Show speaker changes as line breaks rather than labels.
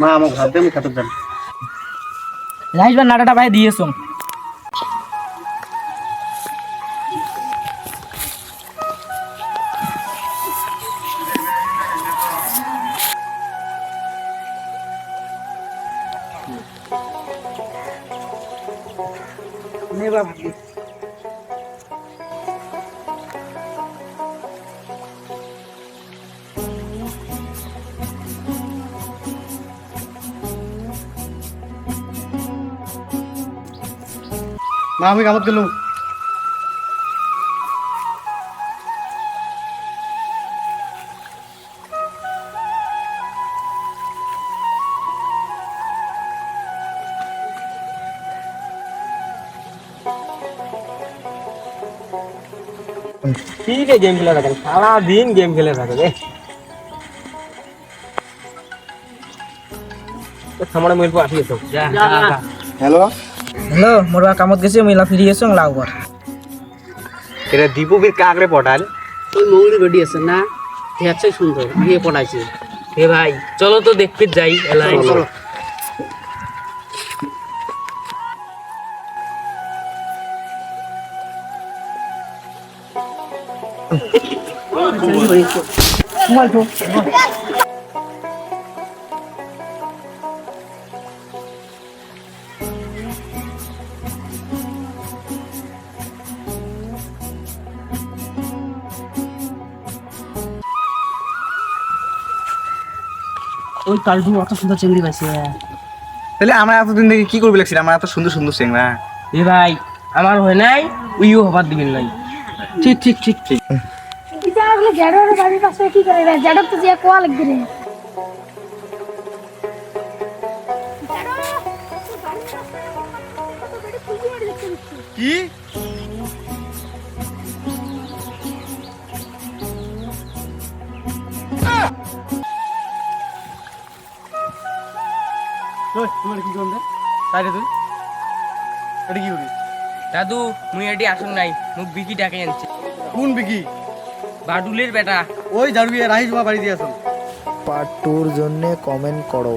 মা আমাকে ভাত দে, আমি খাতে যান।
রাইস বা নাটাটা ভাই দিয়েছো। নে বাবা
মা আমি কামত গেলুম।
ठीक है गेम खेला था सारा दिन गेम खेले था সামনে মোবাইল পর আসি তো যা
হ্যালো,
হ্যালো মোরা কামত গেছি মিলা ফিরে এসো লাগবার
এরা দীপু বীর কাকরে পটাল
ওই মৌলি গডি আছে না দেখছে সুন্দর বিয়ে পড়াইছে।
হে ভাই চলো তো দেখতে যাই এলাই
চলো ওই কালটু অত সুন্দর চিংড়ি পাইছে।
তাহলে আমরা এতদিন থেকে কি করবি লাগছিল? আমার এত সুন্দর সুন্দর চেংড়া।
হে ভাই আমার হয় নাই উইও হবার দিবেন নাই
ঠিক ঠিক ঠিক ঠিক।
এটা বলে জেডর বাড়ির পাশে কি করে রে? জেডর তো যে কোয়া লাগবে রে।
কি? ওই তোমার কি করবে? তাইরে তুই এটা কি করবি?
দাদু মুই এটি আসুন নাই মুখ বিকি ডাকে আনছে
কোন বিকি?
বাডুলের বেটা
ওই ঝাড়ু রাহিস বাড়ি দিয়ে আসুন।
পার্ট 2 এর জন্য কমেন্ট করো।